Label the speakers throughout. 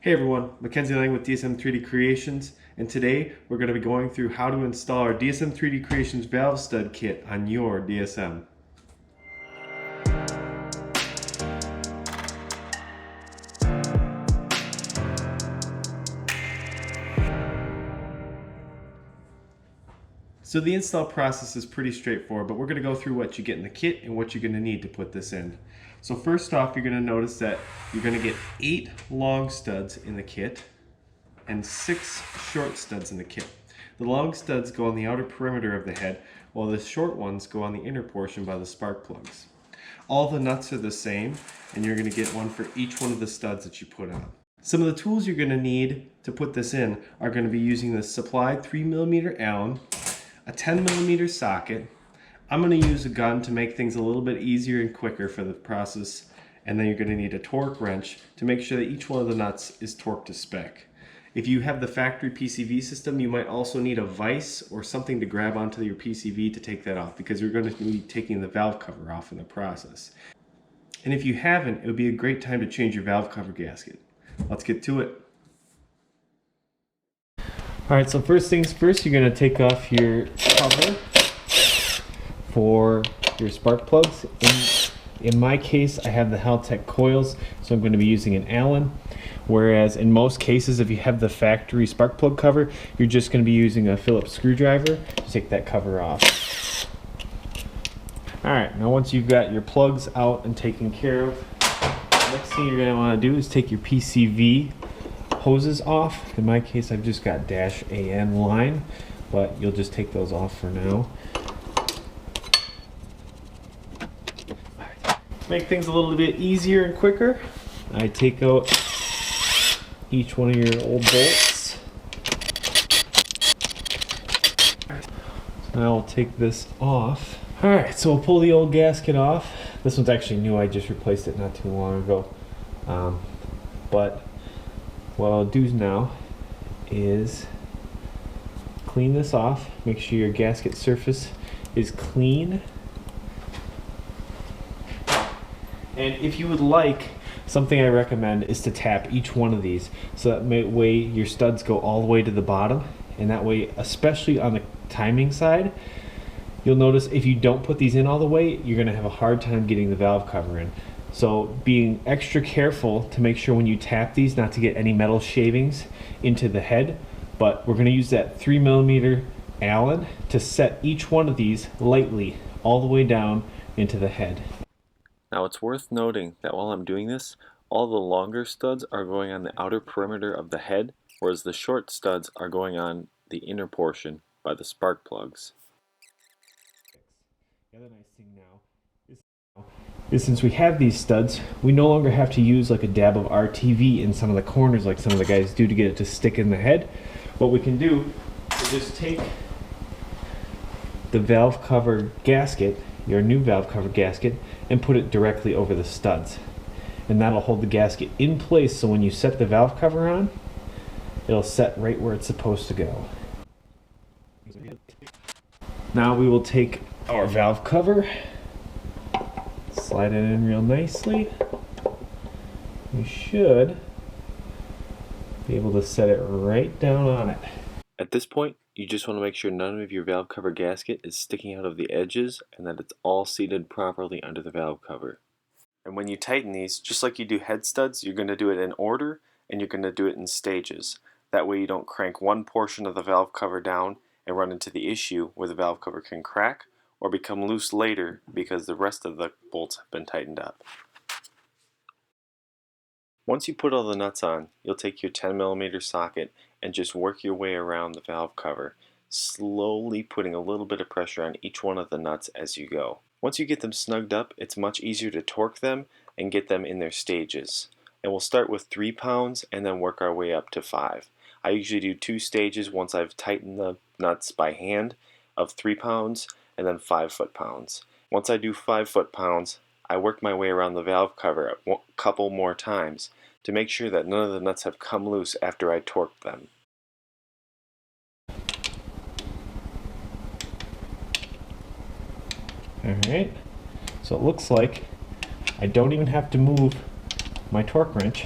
Speaker 1: Hey everyone, Mackenzie Lang with DSM 3D Creations, and today we're going to be going through how to install our DSM 3D Creations valve stud kit on your DSM. So the install process is pretty straightforward, but we're going to go through what you get in the kit and what you're going to need to put this in. So first off, you're going to notice that you're going to get 8 long studs in the kit and 6 short studs in the kit. The long studs go on the outer perimeter of the head, while the short ones go on the inner portion by the spark plugs. All the nuts are the same, and you're going to get one for each one of the studs that you put on. Some of the tools you're going to need to put this in are going to be using the supplied 3mm Allen, a 10mm socket. I'm going to use a gun to make things a little bit easier and quicker for the process, and then you're going to need a torque wrench to make sure that each one of the nuts is torqued to spec. If you have the factory PCV system, you might also need a vise or something to grab onto your PCV to take that off, because you're going to be taking the valve cover off in the process. And if you haven't, it would be a great time to change your valve cover gasket. Let's get to it. Alright, so first things first, you're going to take off your cover for your spark plugs. In my case, I have the Haltech coils, so I'm going to be using an Allen. Whereas in most cases, if you have the factory spark plug cover, you're just going to be using a Phillips screwdriver to take that cover off. Alright, now once you've got your plugs out and taken care of, the next thing you're going to want to do is take your PCV hoses off. In my case, I've just got -AN line, but you'll just take those off for now. To make things a little bit easier and quicker, I take out each one of your old bolts. So now I'll take this off. Alright, so we'll pull the old gasket off. This one's actually new, I just replaced it not too long ago. But what I'll do now is clean this off, make sure your gasket surface is clean. And if you would like, something I recommend is to tap each one of these, so that way your studs go all the way to the bottom, and that way, especially on the timing side, you'll notice if you don't put these in all the way, you're going to have a hard time getting the valve cover in. So being extra careful to make sure when you tap these not to get any metal shavings into the head, but we're going to use that 3mm Allen to set each one of these lightly all the way down into the head.
Speaker 2: Now it's worth noting that while I'm doing this, all the longer studs are going on the outer perimeter of the head, whereas the short studs are going on the inner portion by the spark plugs.
Speaker 1: The other nice thing now is since we have these studs, we no longer have to use like a dab of RTV in some of the corners like some of the guys do to get it to stick in the head. What we can do is just take the valve cover gasket, your new valve cover gasket, and put it directly over the studs. And that'll hold the gasket in place, so when you set the valve cover on, it'll set right where it's supposed to go. Now we will take our valve cover, slide it in real nicely. You should be able to set it right down on it.
Speaker 2: At this point, you just want to make sure none of your valve cover gasket is sticking out of the edges and that it's all seated properly under the valve cover. And when you tighten these, just like you do head studs, you're going to do it in order and you're going to do it in stages. That way you don't crank one portion of the valve cover down and run into the issue where the valve cover can crack or become loose later because the rest of the bolts have been tightened up. Once you put all the nuts on, you'll take your 10mm socket and just work your way around the valve cover, slowly putting a little bit of pressure on each one of the nuts as you go. Once you get them snugged up, it's much easier to torque them and get them in their stages. And we'll start with 3 pounds and then work our way up to 5. I usually do 2 stages once I've tightened the nuts by hand of 3 pounds and then 5 foot-pounds. Once I do 5 foot-pounds, I work my way around the valve cover a couple more times to make sure that none of the nuts have come loose after I torque them.
Speaker 1: Alright, so it looks like I don't even have to move my torque wrench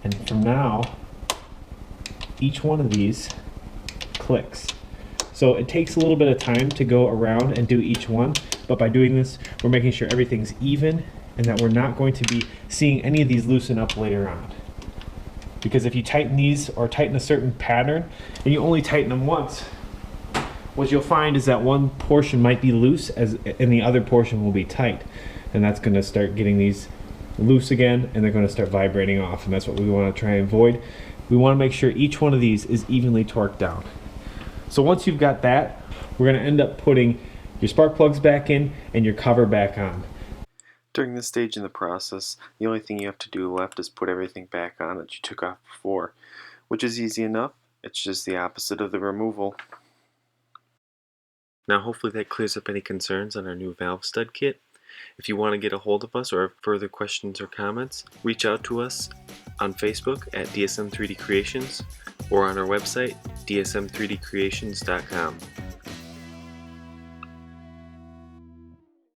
Speaker 1: And from now, each one of these clicks. So it takes a little bit of time to go around and do each one, but by doing this, we're making sure everything's even and that we're not going to be seeing any of these loosen up later on. Because if you tighten these or tighten a certain pattern and you only tighten them once, what you'll find is that one portion might be loose and the other portion will be tight. And that's going to start getting these loose again, and they're going to start vibrating off, and that's what we want to try and avoid. We want to make sure each one of these is evenly torqued down. So once you've got that, we're going to end up putting your spark plugs back in and your cover back on.
Speaker 2: During this stage in the process, the only thing you have to do left is put everything back on that you took off before, which is easy enough. It's just the opposite of the removal. Now hopefully that clears up any concerns on our new valve stud kit. If you want to get a hold of us or have further questions or comments, reach out to us on Facebook at DSM 3D Creations or on our website dsm3dcreations.com.